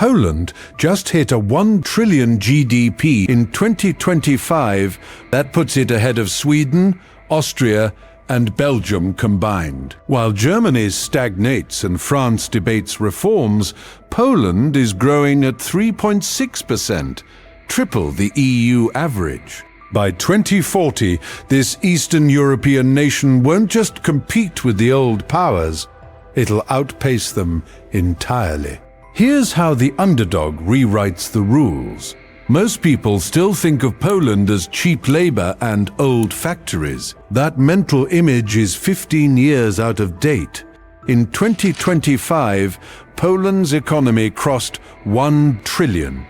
Poland just hit a 1 trillion GDP in 2025. That puts it ahead of Sweden, Austria, and Belgium combined. While Germany stagnates and France debates reforms, Poland is growing at 3.6%, triple the EU average. By 2040, this Eastern European nation won't just compete with the old powers, it'll outpace them entirely. Here's how the underdog rewrites the rules. Most people still think of Poland as cheap labor and old factories. That mental image is 15 years out of date. In 2025, Poland's economy crossed $1 trillion,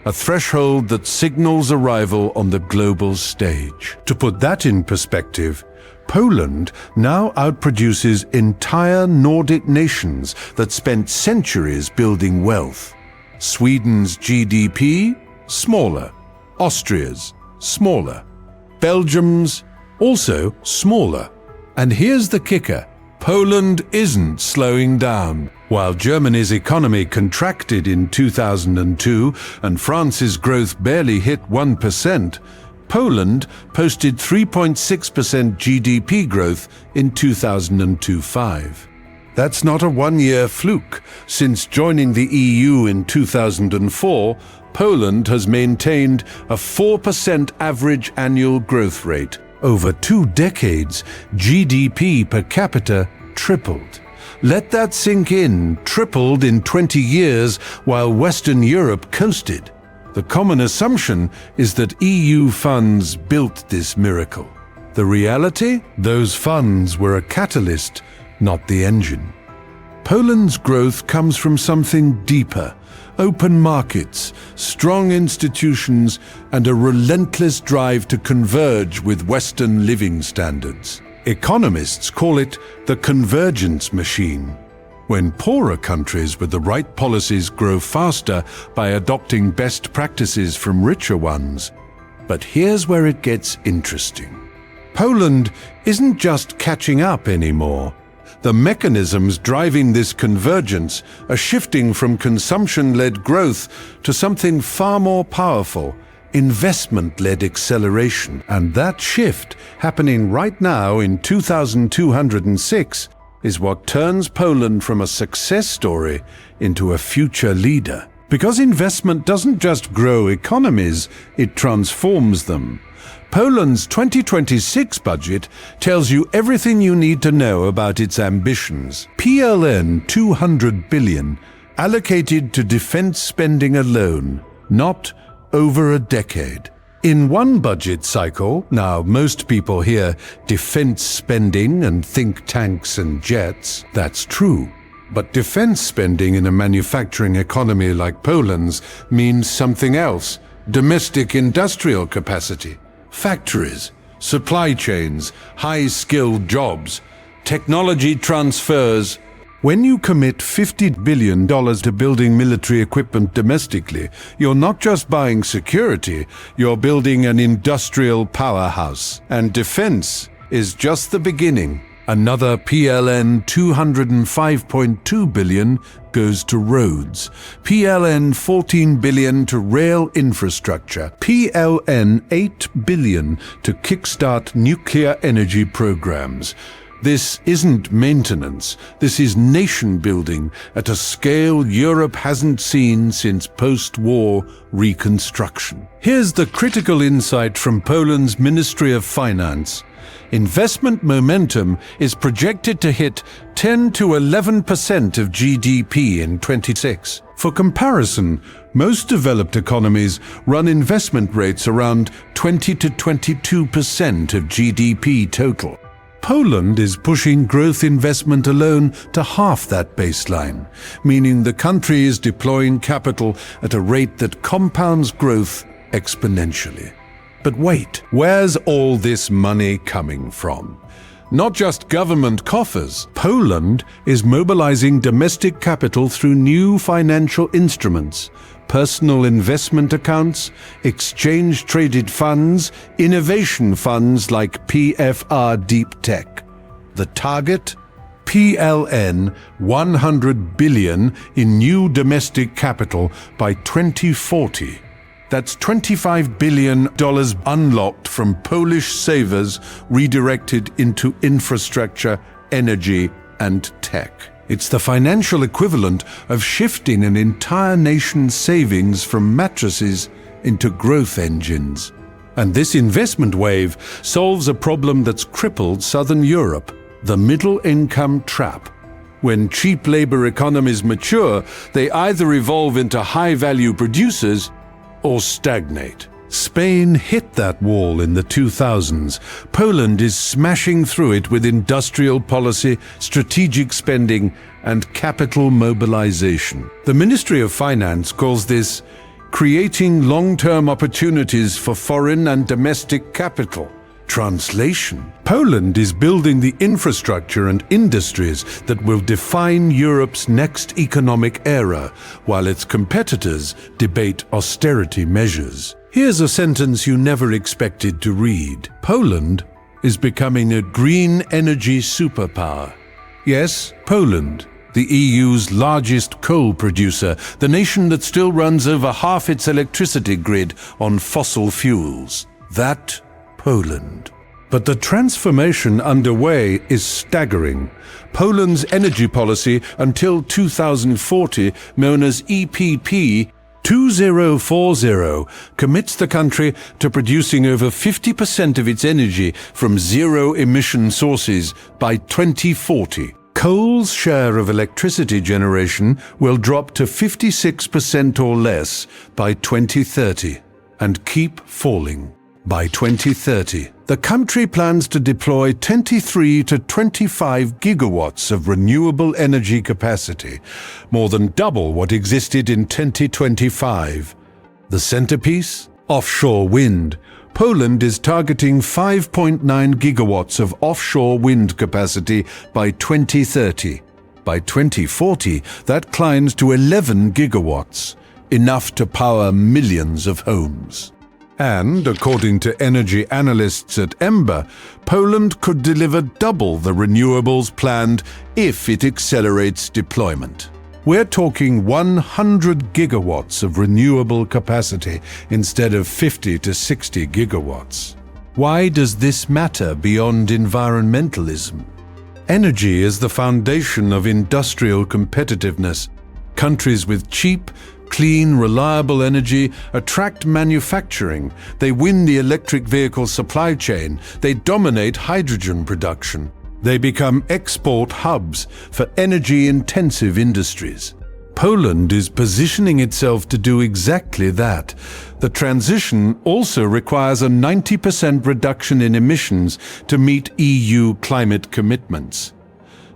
a threshold that signals arrival on the global stage. To put that in perspective, Poland now outproduces entire Nordic nations that spent centuries building wealth. Sweden's GDP? Smaller. Austria's? Smaller. Belgium's? Also smaller. And here's the kicker. Poland isn't slowing down. While Germany's economy contracted in 2002 and France's growth barely hit 1%, Poland posted 3.6% GDP growth in 2025. That's not a one-year fluke. Since joining the EU in 2004, Poland has maintained a 4% average annual growth rate. Over 2 decades, GDP per capita tripled. Let that sink in, tripled in 20 years while Western Europe coasted. The common assumption is that EU funds built this miracle. The reality? Those funds were a catalyst, not the engine. Poland's growth comes from something deeper. Open markets, strong institutions, and a relentless drive to converge with Western living standards. Economists call it the Convergence machine. When poorer countries with the right policies grow faster by adopting best practices from richer ones. But here's where it gets interesting. Poland isn't just catching up anymore. The mechanisms driving this convergence are shifting from consumption-led growth to something far more powerful, investment-led acceleration. And that shift, happening right now in 2206, is what turns Poland from a success story into a future leader. Because investment doesn't just grow economies, it transforms them. Poland's 2026 budget tells you everything you need to know about its ambitions. PLN 200 billion allocated to defense spending alone, not over a decade. In one budget cycle, now most people hear defense spending and think tanks and jets. That's true. But defense spending in a manufacturing economy like Poland's means something else. Domestic industrial capacity. Factories, supply chains, high-skilled jobs, technology transfers. When you commit $50 billion to building military equipment domestically, you're not just buying security, you're building an industrial powerhouse. And defense is just the beginning. Another PLN 205.2 billion goes to roads, PLN 14 billion to rail infrastructure, PLN 8 billion to kickstart nuclear energy programs. This isn't maintenance, this is nation building at a scale Europe hasn't seen since post-war reconstruction. Here's the critical insight from Poland's Ministry of Finance. Investment momentum is projected to hit 10 to 11% of GDP in 2026. For comparison, most developed economies run investment rates around 20 to 22% of GDP total. Poland is pushing growth investment alone to half that baseline, meaning the country is deploying capital at a rate that compounds growth exponentially. But wait, where's all this money coming from? Not just government coffers. Poland is mobilizing domestic capital through new financial instruments, personal investment accounts, exchange-traded funds, innovation funds like PFR Deep Tech. The target? PLN 100 billion in new domestic capital by 2040. That's $25 billion unlocked from Polish savers redirected into infrastructure, energy, and tech. It's the financial equivalent of shifting an entire nation's savings from mattresses into growth engines. And this investment wave solves a problem that's crippled Southern Europe, the middle-income trap. When cheap labor economies mature, they either evolve into high-value producers or stagnate. Spain hit that wall in the 2000s. Poland is smashing through it with industrial policy, strategic spending, and capital mobilization. The Ministry of Finance calls this creating long-term opportunities for foreign and domestic capital. Translation: Poland is building the infrastructure and industries that will define Europe's next economic era, while its competitors debate austerity measures. Here's a sentence you never expected to read. Poland is becoming a green energy superpower. Yes, Poland, the EU's largest coal producer, the nation that still runs over half its electricity grid on fossil fuels. That Poland. But the transformation underway is staggering. Poland's energy policy until 2040, known as EPP 2040, commits the country to producing over 50% of its energy from zero-emission sources by 2040. Coal's share of electricity generation will drop to 56% or less by 2030 and keep falling. By 2030, the country plans to deploy 23 to 25 gigawatts of renewable energy capacity, more than double what existed in 2025. The centerpiece? Offshore wind. Poland is targeting 5.9 gigawatts of offshore wind capacity by 2030. By 2040, that climbs to 11 gigawatts, enough to power millions of homes. And, according to energy analysts at Ember, Poland could deliver double the renewables planned if it accelerates deployment. We're talking 100 gigawatts of renewable capacity instead of 50 to 60 gigawatts. Why does this matter beyond environmentalism? Energy is the foundation of industrial competitiveness. Countries with cheap, clean, reliable energy attract manufacturing. They win the electric vehicle supply chain. They dominate hydrogen production. They become export hubs for energy-intensive industries. Poland is positioning itself to do exactly that. The transition also requires a 90% reduction in emissions to meet EU climate commitments.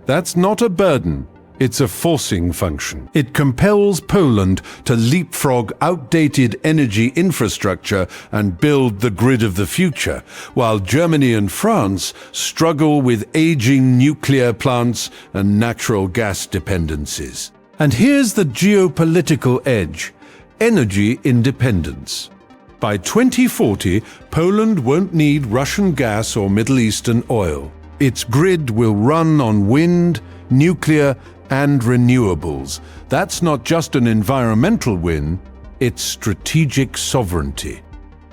That's not a burden. It's a forcing function. It compels Poland to leapfrog outdated energy infrastructure and build the grid of the future, while Germany and France struggle with aging nuclear plants and natural gas dependencies. And here's the geopolitical edge: energy independence. By 2040, Poland won't need Russian gas or Middle Eastern oil. Its grid will run on wind, nuclear, and renewables. That's not just an environmental win, it's strategic sovereignty.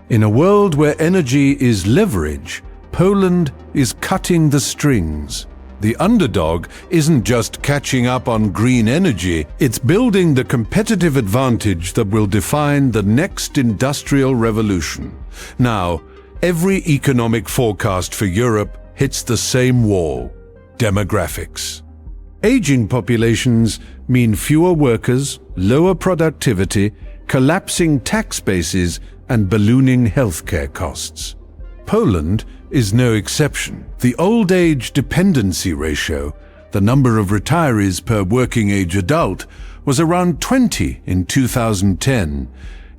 In a world where energy is leverage, Poland is cutting the strings. The underdog isn't just catching up on green energy, it's building the competitive advantage that will define the next industrial revolution. Now, every economic forecast for Europe hits the same wall: demographics. Aging populations mean fewer workers, lower productivity, collapsing tax bases, and ballooning healthcare costs. Poland is no exception. The old age dependency ratio, the number of retirees per working age adult, was around 20 in 2010.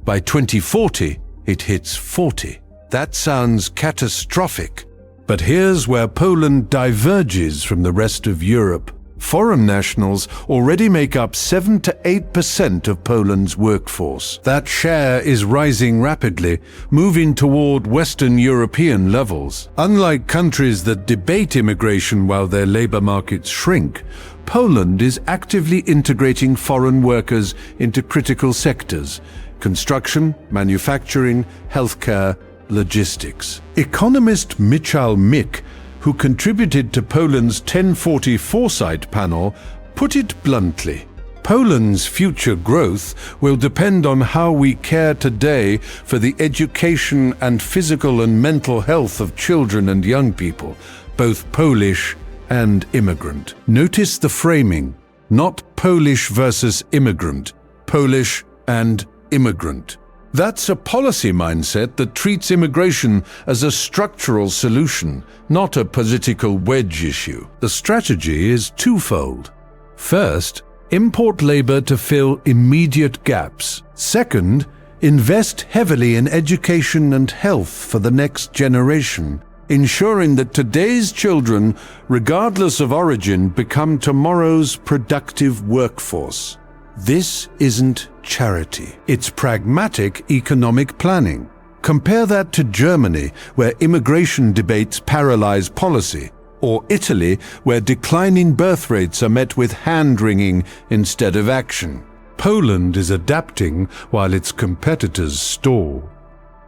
By 2040, it hits 40. That sounds catastrophic. But here's where Poland diverges from the rest of Europe. Foreign nationals already make up 7 to 8% of Poland's workforce. That share is rising rapidly, moving toward Western European levels. Unlike countries that debate immigration while their labor markets shrink, Poland is actively integrating foreign workers into critical sectors: construction, manufacturing, healthcare, logistics. Economist Michał Mik, who contributed to Poland's 1040 Foresight panel, put it bluntly: Poland's future growth will depend on how we care today for the education and physical and mental health of children and young people, both Polish and immigrant. Notice the framing: not Polish versus immigrant, Polish and immigrant. That's a policy mindset that treats immigration as a structural solution, not a political wedge issue. The strategy is twofold. First, import labor to fill immediate gaps. Second, invest heavily in education and health for the next generation, ensuring that today's children, regardless of origin, become tomorrow's productive workforce. This isn't charity. It's pragmatic economic planning. Compare that to Germany, where immigration debates paralyze policy, or Italy, where declining birth rates are met with hand-wringing instead of action. Poland is adapting while its competitors stall.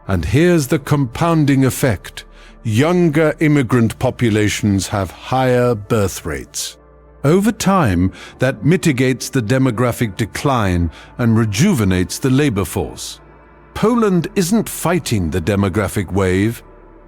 And here's the compounding effect: younger immigrant populations have higher birth rates. Over time, that mitigates the demographic decline and rejuvenates the labor force. Poland isn't fighting the demographic wave,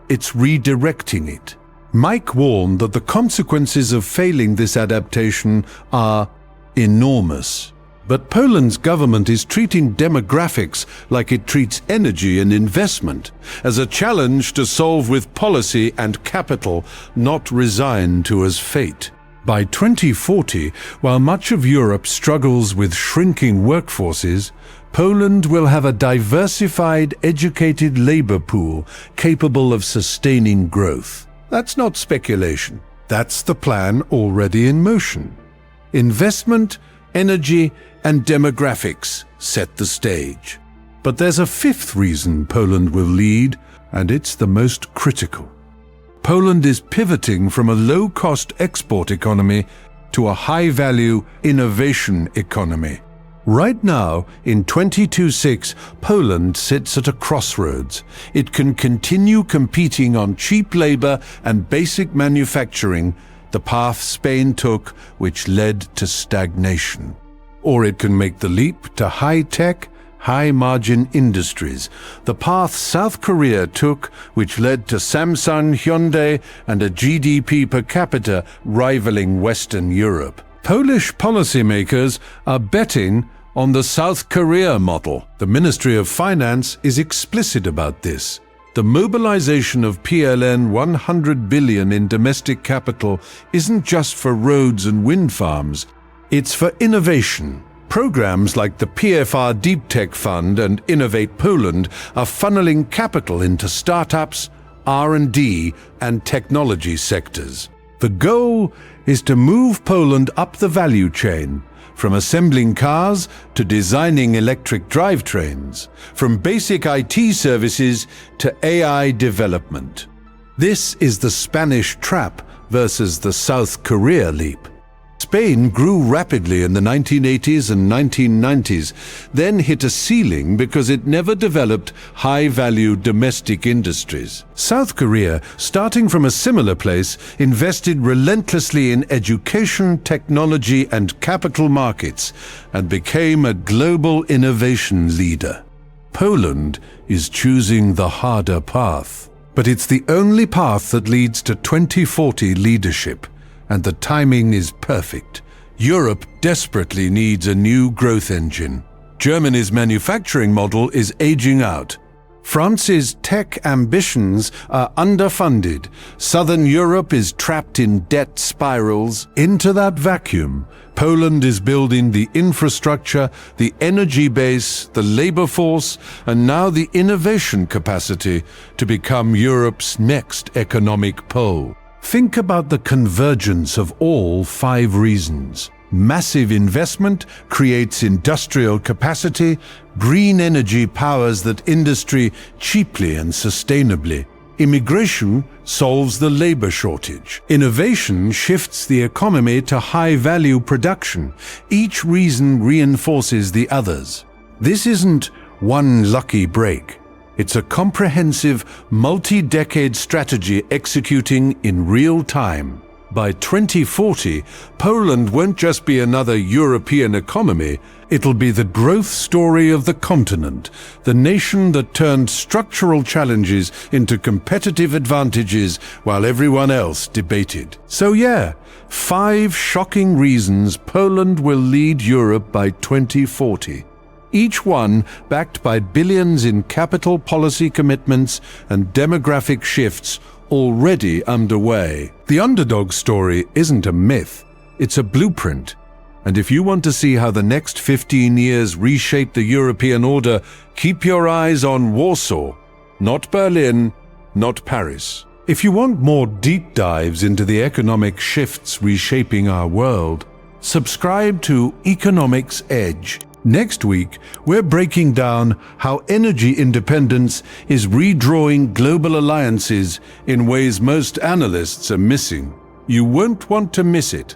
it's redirecting it. Mike warned that the consequences of failing this adaptation are enormous. But Poland's government is treating demographics like it treats energy and investment, as a challenge to solve with policy and capital, not resigned to as fate. By 2040, while much of Europe struggles with shrinking workforces, Poland will have a diversified, educated labor pool capable of sustaining growth. That's not speculation. That's the plan already in motion. Investment, energy, and demographics set the stage. But there's a fifth reason Poland will lead, and it's the most critical. Poland is pivoting from a low-cost export economy to a high-value innovation economy. Right now, in 2026, Poland sits at a crossroads. It can continue competing on cheap labor and basic manufacturing, the path Spain took, which led to stagnation. Or it can make the leap to high-tech, high-margin industries, the path South Korea took, which led to Samsung, Hyundai, and a GDP per capita rivaling Western Europe. Polish policymakers are betting on the South Korea model. The Ministry of Finance is explicit about this. The mobilization of PLN 100 billion in domestic capital isn't just for roads and wind farms, it's for innovation. Programs like the PFR Deep Tech Fund and Innovate Poland are funneling capital into startups, R&D, and technology sectors. The goal is to move Poland up the value chain, from assembling cars to designing electric drivetrains, from basic IT services to AI development. This is the Spanish trap versus the South Korea leap. Spain grew rapidly in the 1980s and 1990s, then hit a ceiling because it never developed high-value domestic industries. South Korea, starting from a similar place, invested relentlessly in education, technology, and capital markets, and became a global innovation leader. Poland is choosing the harder path. But it's the only path that leads to 2040 leadership. And the timing is perfect. Europe desperately needs a new growth engine. Germany's manufacturing model is aging out. France's tech ambitions are underfunded. Southern Europe is trapped in debt spirals. Into that vacuum, Poland is building the infrastructure, the energy base, the labor force, and now the innovation capacity to become Europe's next economic pole. Think about the convergence of all 5 reasons. Massive investment creates industrial capacity, green energy powers that industry cheaply and sustainably. Immigration solves the labor shortage. Innovation shifts the economy to high-value production. Each reason reinforces the others. This isn't one lucky break. It's a comprehensive, multi-decade strategy executing in real time. By 2040, Poland won't just be another European economy, it'll be the growth story of the continent, the nation that turned structural challenges into competitive advantages while everyone else debated. So yeah, 5 shocking reasons Poland will lead Europe by 2040. Each one backed by billions in capital policy commitments and demographic shifts already underway. The underdog story isn't a myth, it's a blueprint. And if you want to see how the next 15 years reshape the European order, keep your eyes on Warsaw, not Berlin, not Paris. If you want more deep dives into the economic shifts reshaping our world, subscribe to Economics Edge. Next week, we're breaking down how energy independence is redrawing global alliances in ways most analysts are missing. You won't want to miss it.